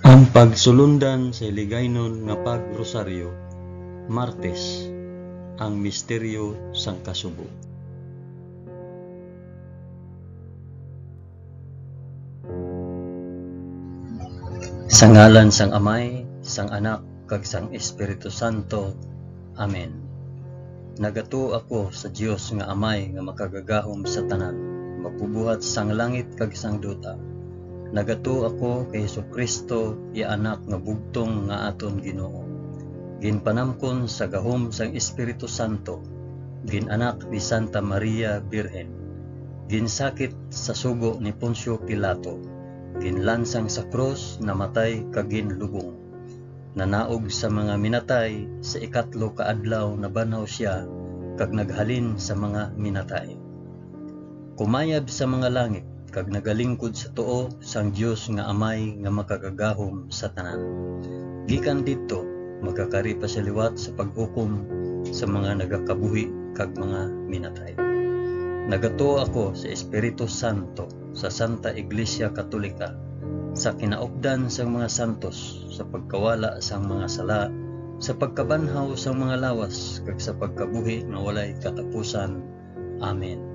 Ang pagsulundan sa hiligaynon nga pagrosaryo, Martes, ang misteryo sang kasubo. Sa ngalan sang Amay, sang Anak, kag sang Espiritu Santo. Amen. Nagato ako sa Dios nga Amay nga makagagahom sa tanan, magbubuhat sang langit kag sang duta. Nagato ako kay Jesucristo, iya anak nga bugtong nga aton Ginoo. Ginpanamkon sa gahom sang Espiritu Santo, ginanak ni Santa Maria Birhen. Ginsakit sa sugo ni Poncio Pilato, ginlansang sa krus, namatay kag ginlubong. Nanaog sa mga minatay, sa ikatlo ka adlaw nabanaw siya kag naghalin sa mga minatay. Kumayab sa mga langit kag nagalingkod sa tuo sang Dios nga Amay nga makagagahom sa tanan. Gikan didto magkakari pa sa liwat sa paghukom sa mga nagakabuhi kag mga minatay. Nagato ako sa Espiritu Santo, sa Santa Iglesia Katolika, sa kinaupdan sang mga santos, sa pagkawala sang mga sala, sa pagkabanhaw sang mga lawas kag sa pagkabuhi nga walay katapusan. Amen.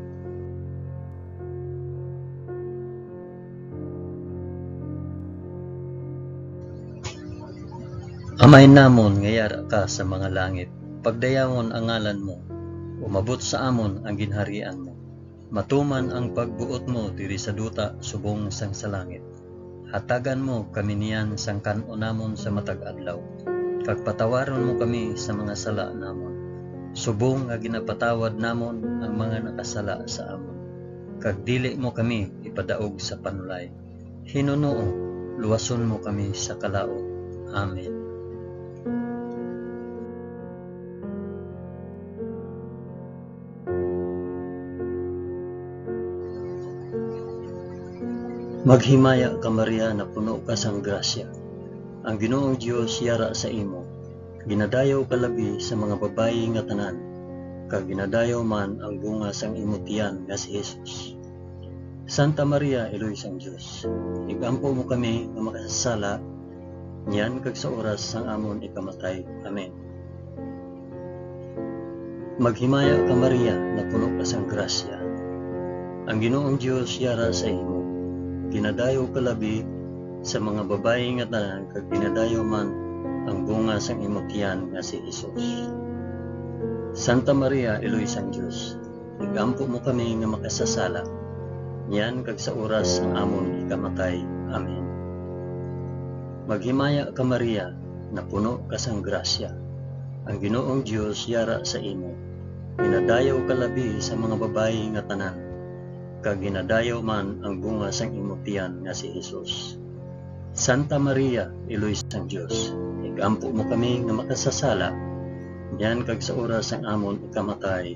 Amay namon nga yara ka sa mga langit, pagdayawon ang ngalan mo, umabot sa amon ang ginharian mo. Matuman ang pagbuot mo diri sa duta subong sang sa langit. Hatagan mo kami niyan sang kan-o namon sa matag adlaw, kag patawaron mo kami sa mga sala namon, subong nga ginapatawad namon ang mga nakasala sa amon. Kag dili mo kami ipadaog sa panulay. Hinunoo, luwason mo kami sa kalaot. Amen. Maghimaya ka Maria na puno ka sang grasya. Ang Ginoong Dios yara sa imo. Ginadayaw ka labi sa mga babayi nga tanan, kag ginadayaw man ang bunga sang imo tiyan nga si Jesus. Santa Maria, Eloy sang Dios, igampo mo kami nga makasasala, niyan kag sa oras sang amon ikamatay. Amen. Maghimaya ka Maria na puno ka sang grasya. Ang Ginoong Dios yara sa imo. Ginadayo ka labi sa mga babayi nga tanan, kag ginadayo man ang bunga sang imo tiyan nga si Jesus. Santa Maria, Eloy sang Dios, igampo mo kami nga makasasala, niyan kag sa oras ang amon ikamatay. Amen. Maghimaya ka Maria na puno ka sang grasya. Ang Ginoong Dios yara sa imo. Ginadayo ka labi sa mga babayi nga tanan, kag ginadayaw man ang bunga sang imo tiyan nga si Jesus. Santa Maria, Eloy sang Dios, igampo mo kami nga makasasala, niyan kag sa oras ang amon ikamatay.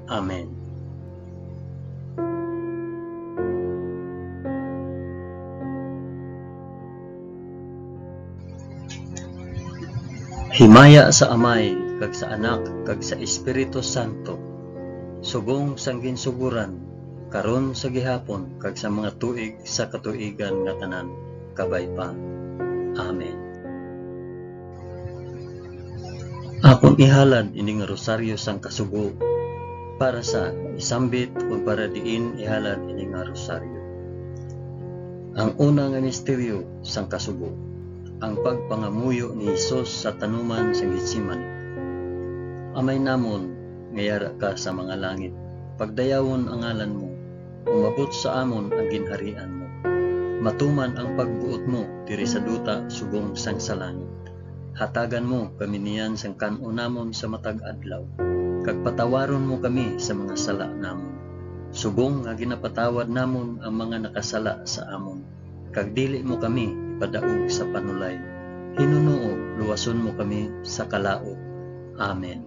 Amen. Himaya sa Amay, kag sa Anak, kag sa Espiritu Santo, subong sang ginsuguran, karon sa gihapon, kag sa mga tuig sa katuigan nga tanan, kabay pa. Amen. Akong ihalad ini nga rosaryo sang kasugo, para sa isambit o para diin ihalad ini nga rosaryo. Ang una nga misteryo sang kasugo, ang pagpangamuyo ni Jesus sa tanuman sang Getsemani. Amay namon nga yara ka sa mga langit, pagdayawon ang ngalan mo, umabot sa amon ang ginharian mo. Matuman ang pagbuot mo diri sa duta subong sang sa langit. Hatagan mo kami niyan sang kan-o namon sa matag adlaw, kag patawaron mo kami sa mga sala namon, subong nga ginapatawad namon ang mga nakasala sa amon. Kag dili mo kami ipadaog sa panulay. Hinunoo, luwason mo kami sa kalaot. Amen.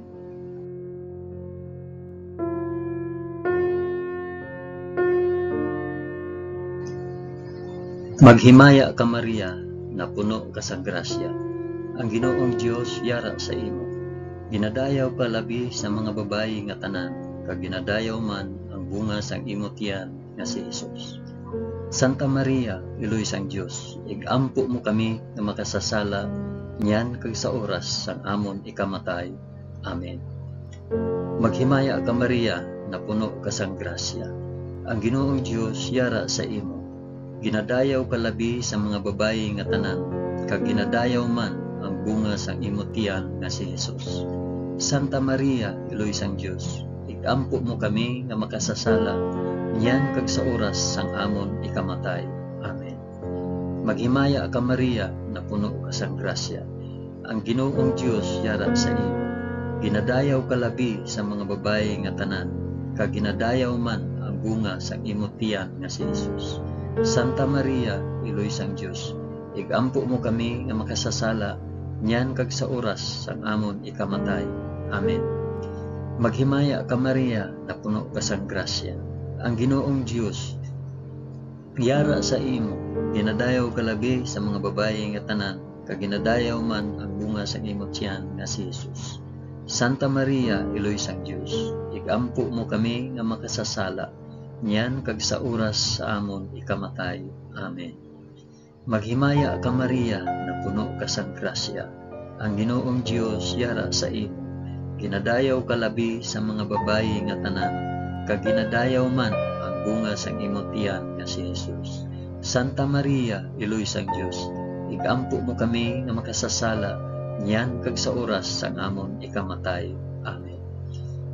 Maghimaya ka Maria na puno ka sa grasya. Ang Ginoong Dios yara sa imo. Ginadayaw ka labi sa mga babayi nga tanan, kag ginadayaw man ang bunga sang imo tiyan nga si Jesus. Santa Maria, iloy sang Dios, igampo mo kami nga makasasala, niyan kag sa oras sang amon ikamatay. Amen. Maghimaya ka Maria, na puno ka sang grasya. Ang Ginoong Dios yara sa imo. Ginadayaw ka labi sa mga babayi nga tanan, kag ginadayaw man ang bunga sang imo tiyan nga si Jesus. Santa Maria, iloy sang Dios, igampo mo kami nga makasasala, niyan kag sa oras sang amon ikamatay. Amen. Maghimaya ka Maria, na puno ka sang grasya. Ang Ginoong Dios yara sa imo. Ginadayaw ka labi sa mga babayi nga tanan, kag ginadayaw man ang bunga sang imo tiyan nga si Jesus. Santa Maria, iloy sang Dios, igampo mo kami nga makasasala, niyan kag sa oras sang amon ikamatay. Amen. Maghimaya ka Maria, na puno ka sang grasya. Ang Ginoong Dios yara sa imo. Ginadayaw ka labi sa mga babayi nga tanan, kag ginadayaw man ang bunga sang imo tiyan nga si Jesus. Santa Maria, iloy sang Dios, igampo mo kami nga makasasala, niyan kag sa oras sa amon ikamatay. Amen. Maghimaya ka Maria, na puno ka sang grasya. Ang Ginoong Dios yara sa imo. Ginadayaw ka labi sa mga babayi nga tanan, kag ginadayaw man ang bunga sang imo tiyan nga si Jesus. Santa Maria, iloy sang Dios, igampo mo kami nga makasasala, niyan kag sa oras sang amon ikamatay. Amen.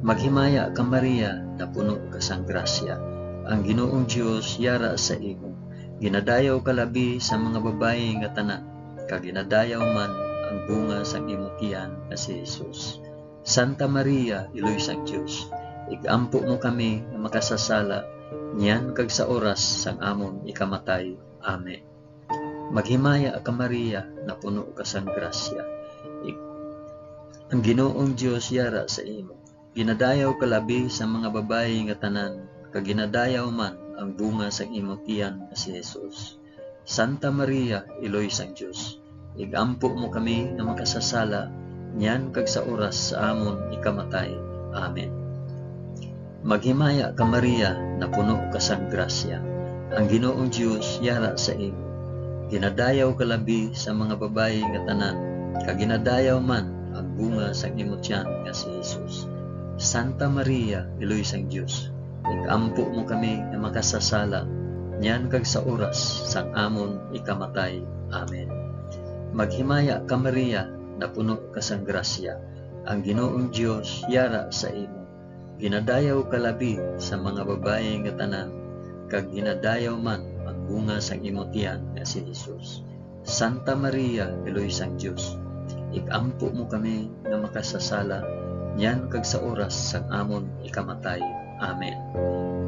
Maghimaya ka Maria, na puno ka sang grasya. Ang Ginoong Dios yara sa imo. Ginadayaw ka labi sa mga babayi nga tanan, kag ginadayaw man ang bunga sang imo tiyan nga si Jesus. Santa Maria, iloy sang Dios, igampo mo kami nga makasasala, niyan kag sa oras sang amon ikamatay. Amen. Maghimaya ka Maria, na puno ka sang grasya. Ang Ginoong Dios yara sa imo. Ginadayaw ka labi sa mga babayi nga tanan, kag ginadayaw man ang bunga sang imo tiyan nga si Jesus. Santa Maria, iloy sang Dios, igampo mo kami nga makasasala, niyan kag sa oras sa amon ikamatay. Amen. Maghimaya ka Maria, na puno ka sang grasya. Ang Ginoong Dios yara sa imo. Ginadayaw ka labi sa mga babayi nga tanan, kag ginadayaw man ang bunga sang imo tiyan nga si Jesus. Santa Maria, iloy sang Dios, igampo mo kami nga makasasala, niyan kag sa oras sang amon ikamatay. Amen. Maghimaya ka Maria, na puno ka sang grasya. Ang Ginoong Dios yara sa imo. Ginadayaw ka labi sa mga babayi nga tanan, kag ginadayaw man ang bunga sang imo tiyan nga si Jesus. Santa Maria, iloy sang Dios, igampo mo kami nga makasasala, niyan kag sa oras sang amon ikamatay. Amen.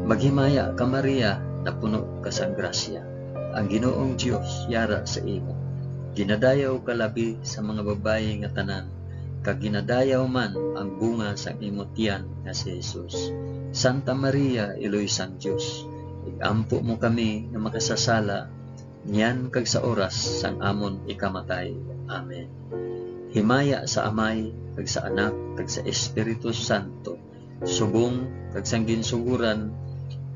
Maghimaya ka Maria, na puno ka sang grasya. Ang Ginoong Dios yara sa imo. Ginadayaw ka labi sa mga babayi nga tanan, kag ginadayaw man ang bunga sang imo tiyan nga si Jesus. Santa Maria, iloy sang Dios, igampo mo kami nga makasasala, niyan kag sa oras sang amon ikamatay. Amen. Himaya sa Amay, kag sa Anak, kag sa Espiritu Santo, subong kag sang ginsuguran,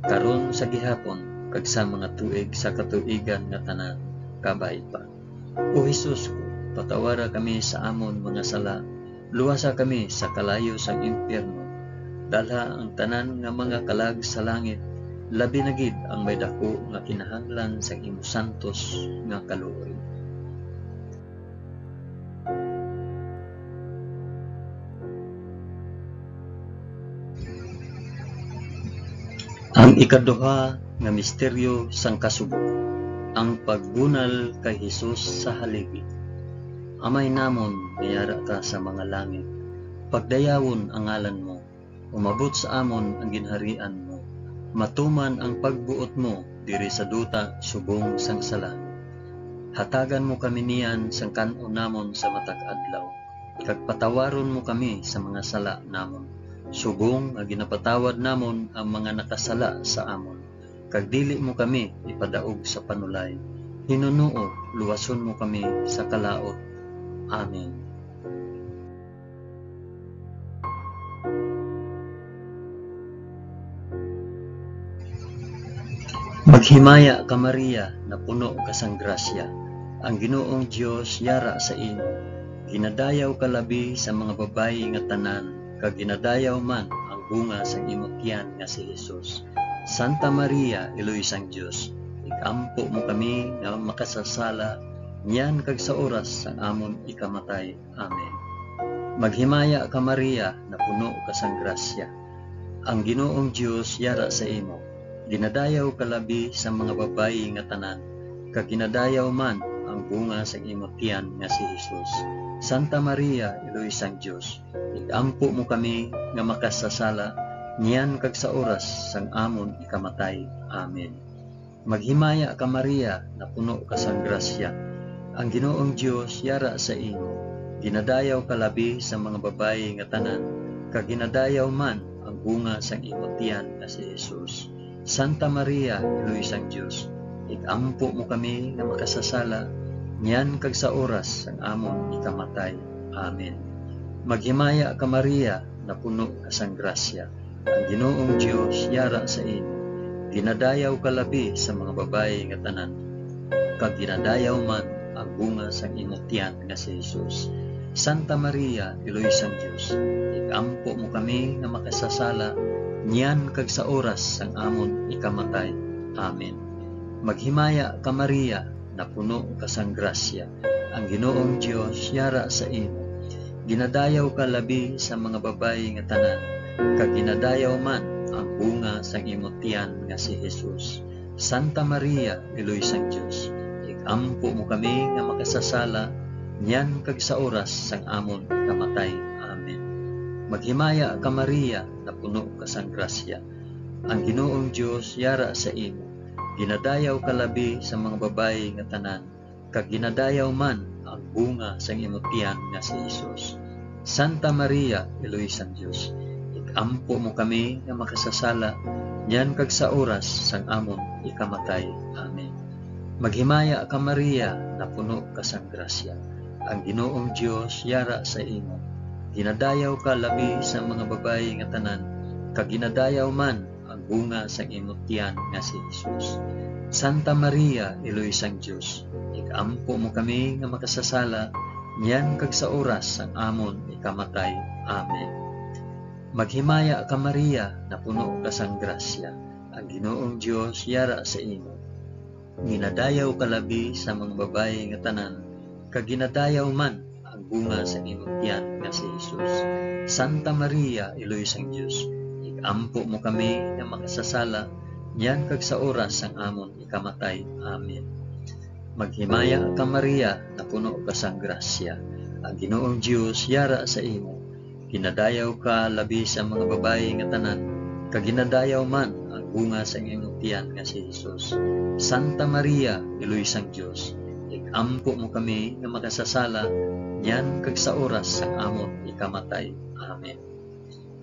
karon sa gihapon, kag sa mga tuig sa katuigan nga tanan, kabay pa. O Jesus ko, patawara kami sa amon mga sala, luwasa kami sa kalayo sang impyerno, dalha ang tanan nga mga kalag sa langit, labi na gid ang may dako nga kinahanglan sa imo santos nga kaluoy. Ang ikaduha nga misteryo sang kasugo, ang pagbunal kay Hesus sa haligi. Amay namon, mayara ka sa mga langit, pagdayawon ang ngalan mo, umabot sa amon ang ginharian mo, matuman ang pagbuot mo diri sa duta subong sang sala. Hatagan mo kami niyan sang kanon namon sa matag adlaw, kag patawaron mo kami sa mga sala namon, subong nga ginapatawad namon ang mga nakasala sa amon, kag dili mo kami ipadaog sa panulay. Hinunuo, luwason mo kami sa kalaot. Amen. Maghimaya ka Maria, na puno ka sang grasya, ang Ginoong Dios yara sa imo. Ginadayaw ka labi sa mga babayi nga tanan, kag ginadayaw man ang bunga sa imong tiyan nga si Jesus. Santa Maria, Iloy sang Dios, igampo mo kami nga makasasala, niyan kag sa oras sang amon ikamatay. Amen. Maghimaya ka Maria, na puno ka sang grasya, ang Ginoong Dios yara sa imo. Ginadayaw ka labi sa mga babayi nga tanan, kag ginadayaw man ang bunga sa imong tiyan nga si Jesus. Santa Maria, Iloy sang Dios, igampo mo kami nga makasasala, niyan kag sa oras sang amon ikamatay. Amen. Maghimaya ka Maria, na puno ka sang grasya, ang Ginoong Dios yara sa imo. Ginadayaw ka labi sa mga babayi nga tanan, kag ginadayaw man ang bunga sang imong tiyan nga si Jesus. Santa Maria, Iloy sang Dios, igampo mo kami nga makasasala, niyan kag sa oras sang amon ikamatay. Amen. Maghimaya ka Maria, na puno ka sang grasya, ang Ginoong Dios yara sa imo. Ginadayaw ka labi sa mga babayi nga tanan, kag ginadayaw man ang bunga sang imong tiyan nga si Jesus. Santa Maria, Iloy sang Dios, igampo mo kami nga makasasala, niyan kag sa oras sang amon ikamatay. Amen. Maghimaya ka Maria, na puno ka sang grasya, ang Ginoong Dios yara sa imo. Ginadayaw ka labi sa mga babayi nga tanan, kag ginadayaw man ang bunga sang imong tiyan nga si Jesus. Santa Maria, Iloy sang Dios, igampo mo kami nga makasasala, niyan kag sa oras sang amon ikamatay. Amen. Maghimaya ka Maria, na puno ka sang grasya, ang Ginoong Dios yara sa imo. Ginadayaw ka labi sa mga babayi nga tanan, kag ginadayaw man ang bunga sang imong tiyan nga si Jesus. Santa Maria, Iloy sang Dios, igampo mo kami nga makasasala, niyan kag sa oras sang amon ikamatay. Amen. Maghimaya ka Maria, na puno ka sang grasya, ang Ginoong Dios yara sa imo. Ginadayaw ka labi sa mga babayi nga tanan, kag ginadayaw man ang bunga sang imong tiyan nga si Jesus. Santa Maria, Iloy sang Dios, igampo mo kami nga makasasala, niyan kag sa oras sang amon ikamatay. Amen. Maghimaya ka Maria, na puno ka sang grasya, ang Ginoong Dios yara sa imo. Ginadayaw ka labi sa mga babayi nga tanan, kag ginadayaw man ang bunga sa imong tiyan nga si Jesus. Santa Maria, Iloy sang Dios, igampo mo kami nga makasasala, niyan kag sa oras sang amon ikamatay. Amen. Maghimaya ka Maria, na puno ka sang grasya, ang Ginoong Dios yara sa imo. Ginadayaw ka labi sa mga babayi nga tanan, kag ginadayaw man ang bunga sa imong tiyan nga si Jesus. Santa Maria, Iloy sang Dios, igampo mo kami nga makasasala, niyan kag sa oras sang amon ikamatay. Amen.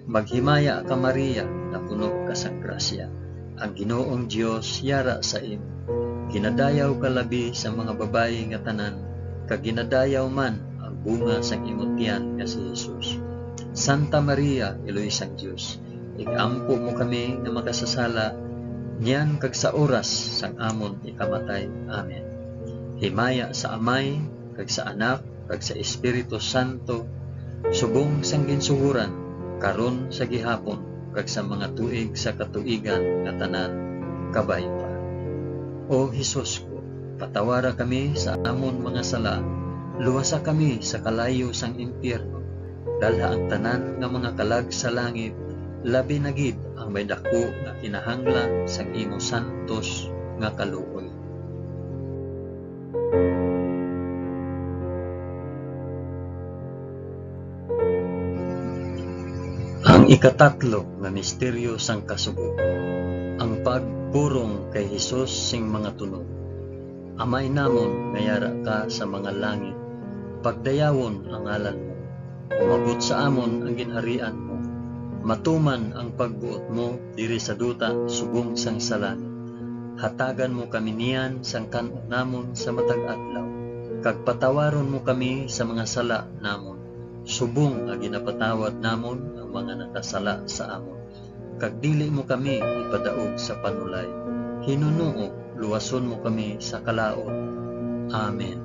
Maghimaya ka Maria, na puno ka sang grasya, ang Ginoong Dios yara sa imo. Ginadayaw ka labi sa mga babayi nga tanan, kag ginadayaw man ang bunga sang imong tiyan nga si Jesus. Santa Maria, Iloy sang Dios, igampo mo kami nga makasasala, niyan kag sa oras sang amon ikamatay. Amen. Himaya sa Amay, kag sa Anak, kag sa Espiritu Santo, subong sang ginsuhuran, karon sa gihapon, kag sa mga tuig sa katuigan nga tanan, kabay pa. O Hesus ko, patawara kami sa amon mga sala, luwasa kami sa kalayo sang impyerno, dalha ang tanan nga mga kalag sa langit, labi na gid ang may dako nga kinahanglan sang imo santos nga kaluoy. Ang ikatatlo nga misteryo sang kasugo, ang pagpurong kay Hesus sing mga tunog. Amay namon nga yara ka sa mga langit, pagdayawon ang ngalan mo, umabot sa amon ang ginharian mo, matuman ang pagbuot mo diri sa duta subong sang sa langit. Hatagan mo kami niyan sang kan-o namon sa matag adlaw, kag patawaron mo kami sa mga sala namon, subong nga ginapatawad namon ang mga nakasala sa amon. Kag dili mo kami ipadaog sa panulay, Hinunoo, luwason mo kami sa kalaot. Amen.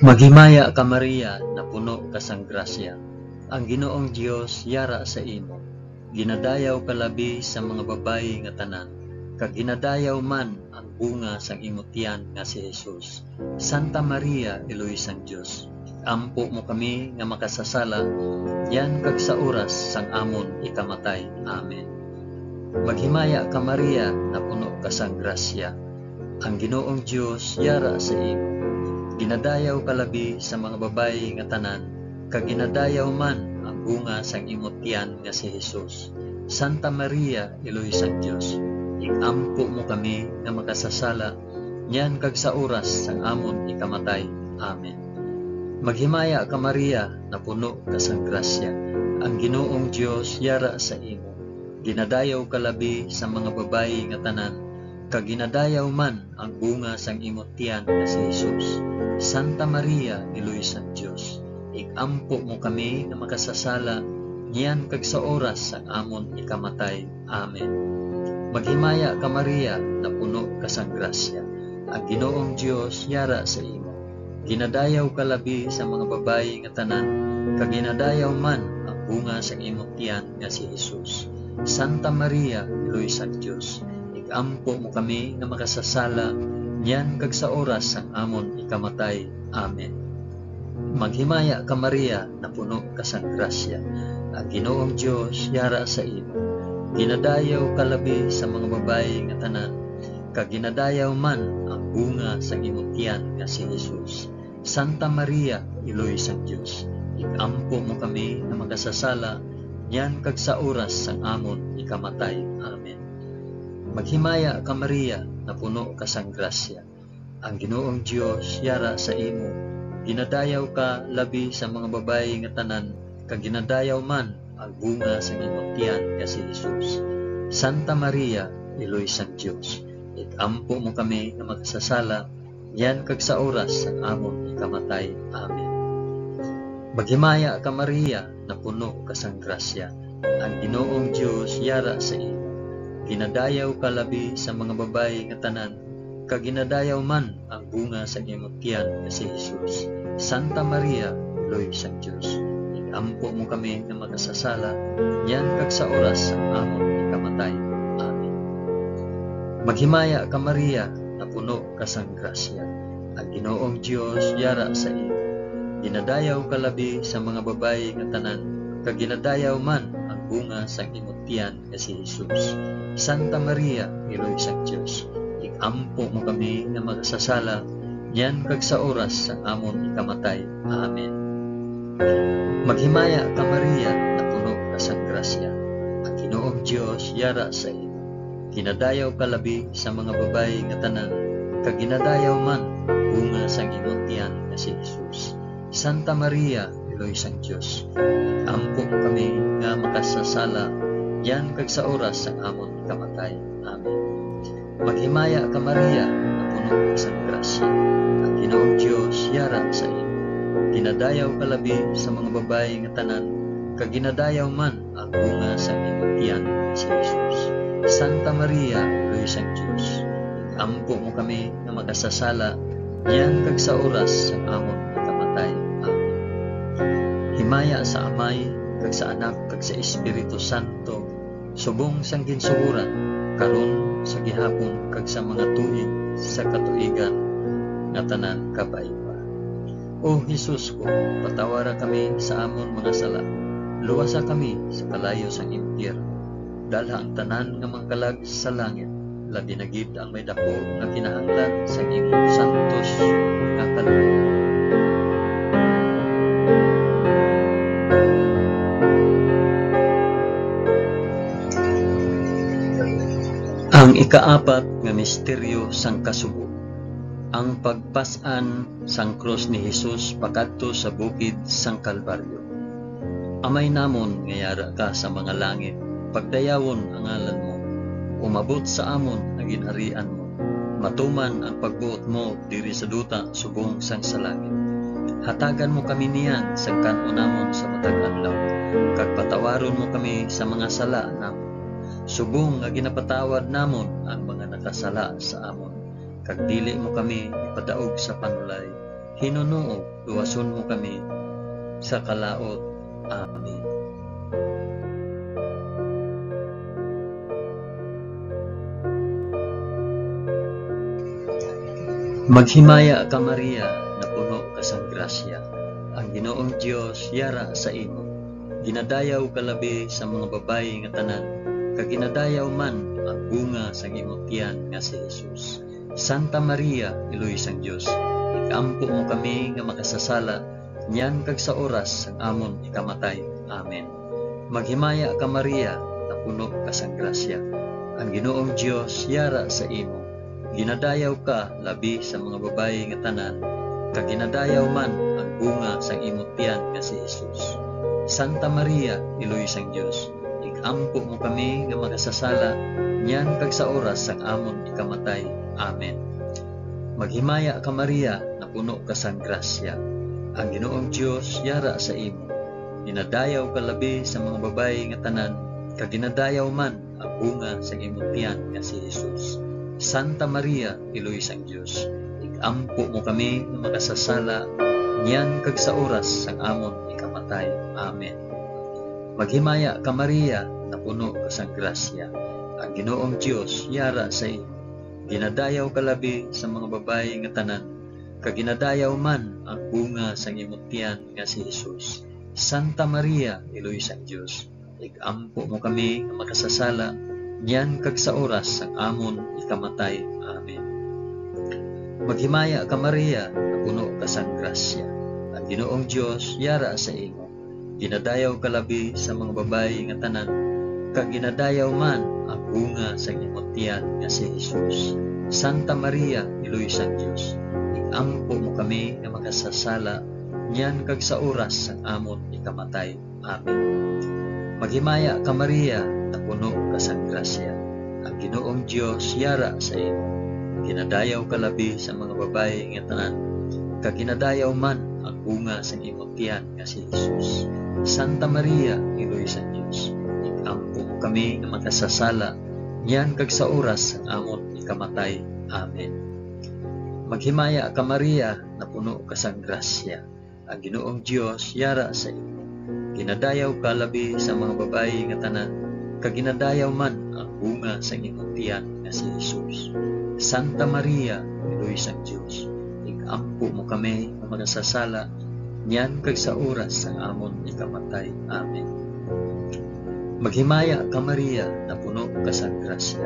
Maghimaya ka Maria, na puno ka sang grasya. Ang Ginoong Dios yara sa imo. Ginadayaw ka labi sa mga babayi nga tanan, kag ginadayaw man ang bunga sang imong tiyan nga si Jesus. Santa Maria, Iloy sang Dios, ampo mo kami nga makasasala, yan kag sa oras sang amon ikamatay. Amen. Maghimaya ka Maria, na puno ka sang grasya. Ang Ginoong Dios yara sa imo. Ginadayaw ka labi sa mga babayi nga tanan, kag ginadayaw man ang bunga sang imong tiyan nga si Jesus. Santa Maria, Iloy sang Dios, igampo mo kami nga makasasala, yan kag sa oras sang amon ikamatay. Amen. Maghimaya ka Maria, na puno ka sang grasya. Ang Ginoong Dios yara sa imo. Ginadayaw ka labi sa mga babayi nga tanan, kag ginadayaw man ang bunga sang imong tiyan nga si Jesus. Santa Maria, Iloy sang Dios, igampo mo kami nga makasasala, niyan kag sa oras sang amon ikamatay. Amen. Maghimaya ka Maria, na puno ka sang grasya. Ang Ginoong Dios yara sa imo. Ginadayaw ka labi sa mga babayi nga tanan, kag ginadayaw man ang bunga sang imong tiyan nga si Jesus. Santa Maria, Iloy sang Dios, igampo mo kami nga makasasala, yan kag sa oras sang amon ikamatay. Amen. Maghimaya ka Maria, na puno ka sang grasya. Ang Ginoong Dios yara sa imo. Ginadayaw ka labi sa mga babayi nga tanan, kag ginadayaw man ang bunga sang imong tiyan nga si Jesus. Santa Maria, Iloy sang Dios, igampo mo kami nga makasasala, yan kag sa oras sang amon ikamatay. Amen. Maghimaya ka Maria, na puno ka sang grasya. Ang Ginoong Dios yara sa imo. Ginadayaw ka labi sa mga babayi nga tanan, kag ginadayaw man ang bunga sang imong tiyan nga si Jesus. Santa Maria, Iloy sang Dios, igampo mo kami nga makasasala, yan kag sa oras sang amon ikamatay. Amen. Maghimaya ka Maria, na puno ka sang grasya. Ang Ginoong Dios yara sa imo. Ginadayaw ka labi sa mga babayi nga tanan, kag ginadayaw man ang bunga sa imong tiyan nga si Jesus. Santa Maria, Iloy sang Dios, igampo mo kami nga makasasala, yan kag sa oras sang amon ikamatay. Amen. Maghimaya ka Maria, na puno ka sang grasya. Ang Ginoong Dios yara sa imo. Ginadayaw ka labi sa mga babayi nga tanan, kag ginadayaw man ang bunga sang imong tiyan nga si Jesus. Santa Maria, Iloy sang Dios, igampo mo kami nga makasasala, yan kag sa oras sang amon ikamatay. Amen. Maghimaya ka Maria, na puno ka sang grasya. Ang Ginoong Dios yara sa imo. Ginadayaw ka labi sa mga babayi nga tanan, kag ginadayaw man ang bunga sang imong tiyan nga si Jesus. Santa Maria, Iloy sang Dios, igampo mo kami nga makasasala, yan kag sa oras sang amon ikamatay. Amen. Maghimaya ka Maria, na puno ka sang grasya. Ang Ginoong Dios yara sa imo. Ginadayaw ka labi sa mga babayi nga tanan, kag ginadayaw man ang bunga sang imong tiyan nga si Jesus. Santa Maria, Iloy sang Dios, igampo mo kami nga makasasala, yan kag sa oras sang amon ikamatay. Amen. Himaya sa Amay, kag sa Anak, kag sa Espiritu Santo, subong sang ginsuhuran, karon sa gihapon, kag sa mga tuig sa katuigan nga tanan kapaiba. O Jesus ko, patawara kami sa amon mga sala, luwasa kami sa kalayo sang impyerno, dalha ang tanan nga mangkalag sa langit, labi na gid ang may dako nga kinahanglan sa imong santos nga kaluluwa. Ang ikaapat nga misteryo sang kasubo, ang pagpas-an sang krus ni Jesus pakadto sa bukid sang Kalbaryo. Amay namon nga yara ka sa mga langit, pagdayawon ang ngalan mo, umabot sa amon ang ginharian mo, matuman ang pagbuot mo diri sa duta subong sang sa langit. Hatagan mo kami niyan sa kanunamon sa matag adlaw, kag patawaron mo kami sa mga sala namon. Subong nga ginapatawad namon ang mga nakasala sa amon, kag dili mo kami ipadaog sa panulay. Hinunuo, luwason mo kami sa kalaot. Amen. Maghimaya ka, Maria, na puno ka sang grasya. Ang Ginoong Dios yara sa imo. Ginadayaw ka labi sa mga babayi nga tanan, kag ginadayaw man ang bunga sang imong tiyan nga si Jesus. Santa Maria, Iloy sang Dios, ikampo mo kami nga makasasala, niyan kag sa oras sang amon ikamatay. Amen. Maghimaya ka, Maria, na puno ka sang grasya. Ang Ginoong Dios yara sa imo. Ginadayaw ka labi sa mga babayi nga tanan, kag ginadayaw man ang bunga sang imong tiyan nga si Jesus. Santa Maria, Iloy sang Dios, ikampo mo kami nga makasasala, niyan kag sa oras sang amon ikamatay. Amen. Maghimaya ka, Maria, na puno ka sang grasya. Ang Ginoong Dios yara sa imo. Ginadayaw ka labi sa mga babayi nga tanan, kag ginadayaw man ang bunga sang imong tiyan nga si Jesus. Santa Maria, Iloy sang Dios, ikampo mo kami nga makasasala, niyan kag sa oras sang amon ikamatay. Amen. Maghimaya ka, Maria, na puno ka sang grasya. Ang Ginoong Dios yara sa imo. Ginadayaw ka labi sa mga babayi nga tanan, kag ginadayaw man ang bunga sang imong tiyan nga si Jesus. Santa Maria, Iloy sang Dios, ikampo mo kami nga makasasala, niyan kag sa oras sang amon ikamatay. Amen. Maghimaya ka, Maria, na puno ka sang grasya. Ang Ginoong Dios yara sa imo. Ginadayaw ka labi sa mga babayi nga tanan, kag ginadayaw man ang bunga sang imong tiyan nga si Jesus. Santa Maria, Iloy sang Dios, ikampo mo kami nga makasasala, niyan kag sa oras sang amon ikamatay. Amen. Maghimaya ka, Maria, na puno ka sang grasya. Ang Ginoong Dios yara sa imo. Ginadayaw ka labi sa mga babayi nga tanan, kag ginadayaw man ang bunga sang imong tiyan nga si Jesus. Santa Maria, Iloy sang Dios, ikampo mo kami nga makasasala, niyan kag sa oras sang amon ikamatay. Amen. Maghimaya ka, Maria, na puno ka sang grasya. Ang Ginoong Dios yara sa imo. Ginadayaw ka labi sa mga babayi nga tanan, kag ginadayaw man ang bunga sang imong tiyan nga si Jesus. Santa Maria, Iloy sang Dios, ikampo mo kami nga makasasala, niyan kag sa oras sang amon ikamatay. Amen. Maghimaya ka, Maria, na puno ka sang grasya.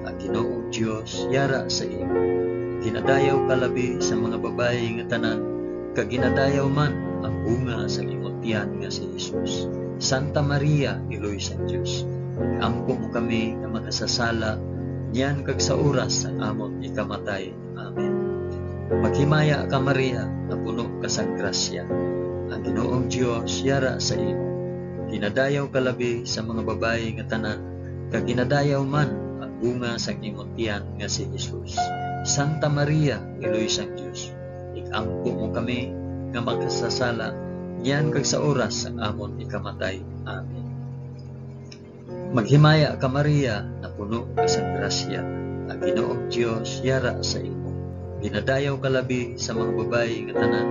Ang Ginoong Dios yara sa imo. Ginadayaw ka labi sa mga babayi nga tanan, kag ginadayaw man ang bunga sang imong tiyan nga si Jesus. Santa Maria, Iloy sang Dios, ikampo mo kami nga makasasala, niyan kag sa oras sang amon ikamatay. Amen. Maghimaya ka, Maria, na puno ka sang grasya. Ang Ginoong Dios yara sa imo. Ginadayaw ka labi sa mga babayi nga tanan, kag ginadayaw man ang bunga sang imong tiyan nga si Jesus. Santa Maria, Iloy sang Dios, ikampo mo kami nga makasasala, niyan kag sa oras sang amon ikamatay. Amen. Maghimaya ka, Maria, na puno ka sang grasya. Ang Ginoong Dios yara sa imo. Ginadayaw ka labi sa mga babayi nga tanan,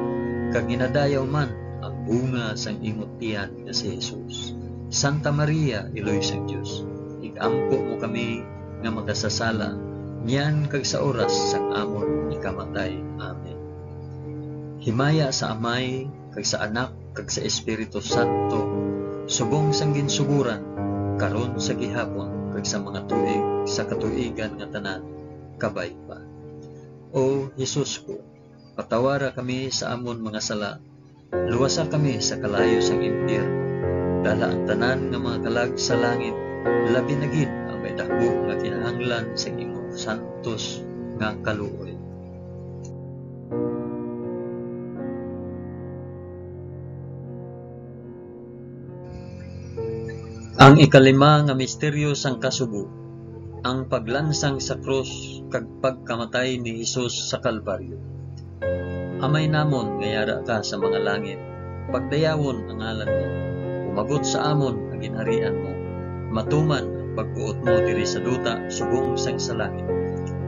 kag ginadayaw man ang bunga sang imong tiyan nga si Jesus. Santa Maria, Iloy sang Dios, ikampo mo kami nga makasasala, niyan kag sa oras sang amon ikamatay. Amen. Himaya sa Amay, kag sa Anak, kag sa Espiritu Santo, subong sang ginsuguran, karon sa gihapon, kag sa mga tuig, sa katuigan nga tanan, kabay pa. O Jesus ko, patawara kami sa amon mga sala, luwasa kami sa kalayo sang impyerno, dala ang tanan nga mga kalag sa langit, labi na gid ang may dako nga kinahanglan sa imong santos nga kaluoy. Ang ikalima nga misteryo sang kasugo, ang paglansang sa krus kag pagkamatay ni Hesus sa Kalbaryo. Amay namon ngayara ka sa mga langit, pagdayawon ang ngalan mo, umagot sa amon ang ginharian mo, matuman ang pagbuot mo diri sa duta subong sang sa langit.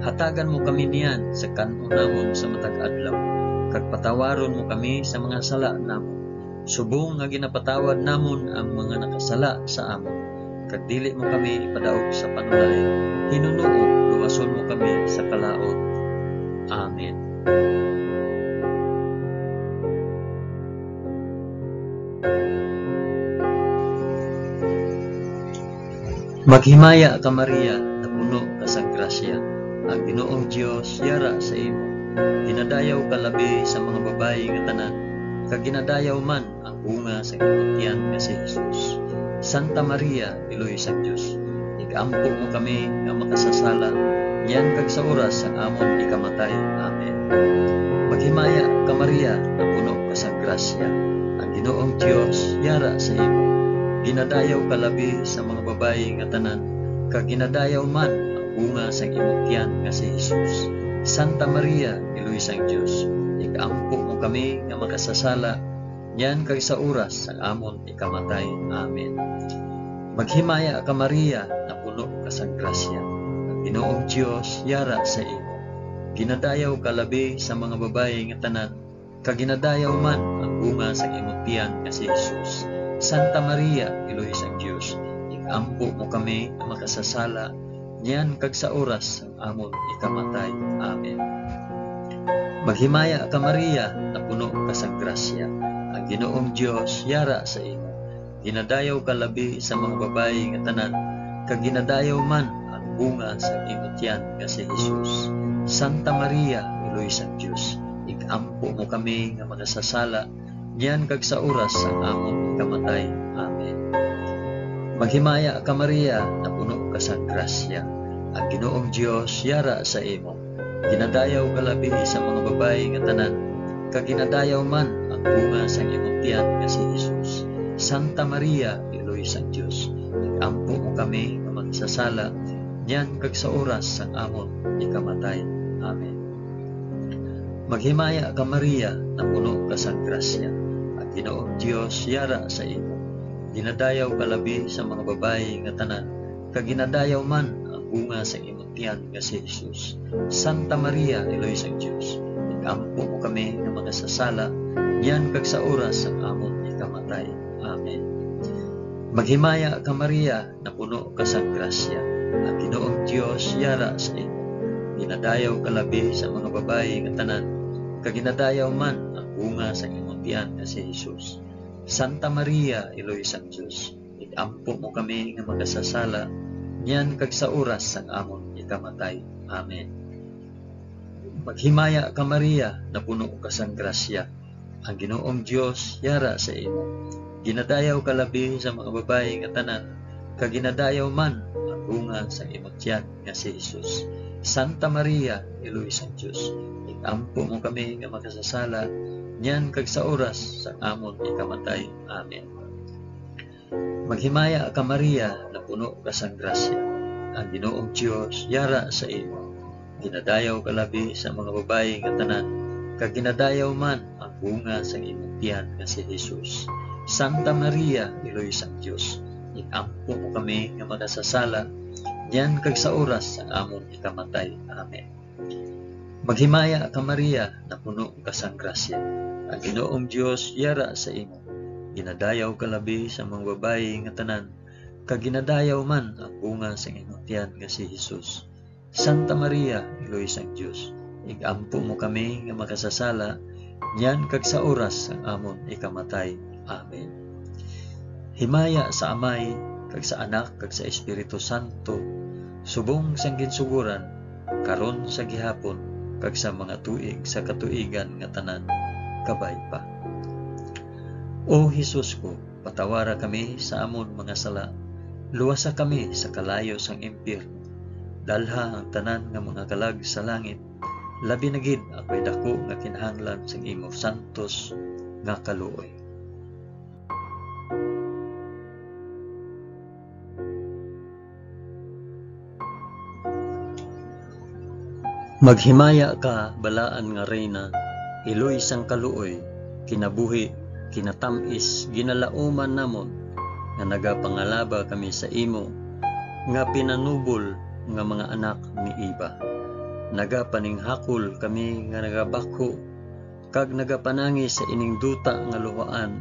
Hatagan mo kami niyan sa kanon namon sa matag adlaw, kag patawaron mo kami sa mga sala namon, subong nga ginapatawad namon ang mga nakasala sa amon, kag dili mo kami ipadaog sa panulay, hinunoo luwason mo kami sa kalaot. Amen. Maghimaya ka Maria, na puno ka sa grasya, ang Ginoong Dios yara sa imo. Ginadayaw ka labi sa mga babayi nga tanan, kag ginadayaw man ang bunga sa imong tiyan nga si Jesus. Santa Maria, Iloy sa Dios, igampo mo kami nga makasasala, niyan kag sa oras ang amon ikamatay. Amen. Maghimaya ka Maria, na puno ka sa grasya, ang Ginoong Dios yara sa imo. Ginadayaw ka labi sa mga babayi nga tanan, kag ginadayaw man ang bunga sa imong tiyan nga si Jesus. Santa Maria, Iloy sang Dios, igampo mo kami nga makasasala, niyan kag sa oras ang amon ikamatay. Amen. Maghimaya ka Maria, na puno ka sa grasya, ang Ginoong Dios yara sa imo. Ginadayaw ka labi sa mga babayi nga tanan, kag ginadayaw man ang bunga sa imong tiyan nga si Jesus. Santa Maria, Iloy sang Dios, igampo mo kami na makasasala, niyan kag sa oras ang amon ikamatay. Amen. Maghimaya ka Maria, na puno ka sa grasya, ang Ginoong Dios yara sa imo. Ginadayaw ka labi sa mga babayi nga tanan, kag ginadayaw man ang bunga sa imong tiyan nga si Jesus. Santa Maria, Iloy sang Dios, igampo mo kami nga makasasala, niyan kag sa oras ang amon ikamatay. Amen. Maghimaya ka Maria, na puno ka sa grasya, ang Ginoong Dios yara sa imo. Ginadayaw ka labi sa mga babayi nga tanan, kag ginadayaw man ang bunga sa imong tiyan nga si Jesus. Santa Maria, Iloy sang Dios, igampo mo kami nga magsasala, niyan kag sa oras ang amon ikamatay. Amen. Maghimaya ka Maria, na puno ka sa grasya, ang Ginoong Dios yara sa imo. Ginadayaw ka labi sa mga babayi nga tanan, kag ginadayaw man ang bunga sa imong tiyan nga si Jesus. Santa Maria, Iloy sang Dios, igampo mo kami nga magasasala, niyan kag sa oras ang amon ikamatay. Amen. Maghimaya ka Maria, na puno ka sa grasya, ang Ginoong Dios yara sa imo. Ginadayaw ka labi sa mga babayi nga tanan, kag ginadayaw man ang bunga sa imong tiyan nga si Jesus. Santa Maria, Iloy sang Dios, igampo mo kami nga magasasala, niyan kag sa oras ang amon ikamatay. Amen. Maghimaya ka Maria, na puno ka sa grasya, ang Ginoong Dios yara sa imo. Ginadayaw ka labi sa mga babayi nga tanan, kag ginadayaw man ang bunga sa imong tiyan nga si Jesus. Santa Maria, Iloy sang Dios, igampo mo kami nga makasasala, niyan kag sa oras sa amon ikamatay. Amen. Maghimaya ka Maria, na puno ka sa grasya, ang Ginoong Dios yara sa imo. Ginadayaw ka labi sa mga babayi nga tanan, kag ginadayaw man ang bunga sa imong tiyan nga si Jesus. Santa Maria, Iloy sang Dios, igampo mo kami nga makasasala, niyan kag sa oras ang amon ikamatay. Amen. Maghimaya ka Maria, na puno ka sa grasya, ang Ginoong Dios yara sa imo. Ginadayaw ka labi sa mga babayi nga tanan, kag ginadayaw man ang bunga sa imong tiyan nga si Jesus. Santa Maria, Iloy sang Dios, igampo mo kami nga makasasala, niyan kag sa oras ang amon ikamatay. Amen. Himaya sa Amay, kag sa Anak, kag sa Espiritu Santo, subong sang ginsuguran, karon sa gihapon, kag sa mga tuig sa katuigan nga tanan, kabay pa. O Jesus ko, patawara kami sa amon mga sala, luwasa kami sa kalayo sang impyerno, dalha ang tanan nga mga kalag sa langit, labi na gid ako'y dako nga kinahanglan sang imo santos nga kaluoy. Maghimaya ka, balaan nga reyna, iloy sang kaluoy, kinabuhi, kinatamis, ginalauman namon, nga nagapangalaba kami sa imo, nga pinanubol nga mga anak ni Iba. Nagapaninghakol kami nga nagabako, kag nagapanangi sa ining duta nga luhaan.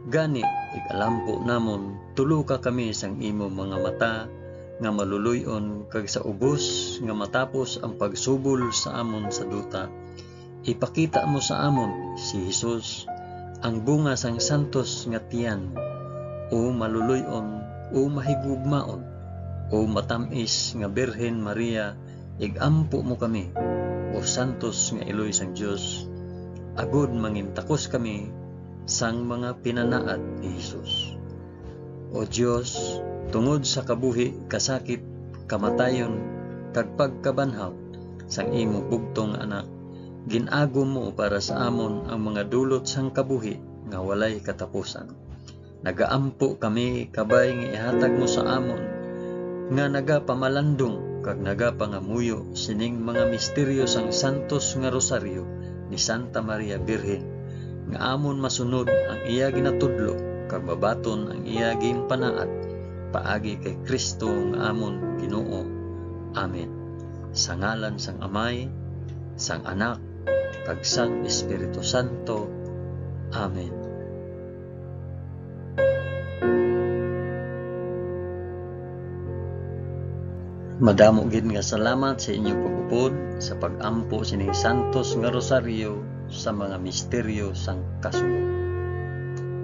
Gani, ikalampo namon, tuluka kami sang imo mga mata, nga maluluyon, kag sa ubos nga matapos ang pagsubol sa amon sa duta. Ipakita mo sa amon si Jesus, ang bunga sang santos nga tiyan, o maluluyon, o mahigugmaon, o matamis nga Birhen Maria, igampo mo kami, o santos nga iloy sang Dios, agud mangintakos kami sang mga pinanaad ni Jesus. O Dios, tungod sa kabuhi, kasakit, kamatayon, kag pagkabanhaw sang imo bugtong anak, ginago mo para sa amon ang mga dulot sang kabuhi nga walay katapusan. Nagaampo kami kabay nga ihatag mo sa amon, nga nagapamalandong kag nagapangamuyo sining mga misteryo sang santos nga rosaryo ni Santa Maria Birhen, nga amon masunod ang iya ginatudlo kag babaton ang iya ginpanaad paagi kay Kristo nga amon Ginoo. Amen. Sa ngalan sang Amay, sang Anak, kag sang Espiritu Santo. Amen. Madamo gid nga salamat sa inyong pag-upod sa pag-ampo sining santos nga rosaryo sa mga misteryo sang kasunod.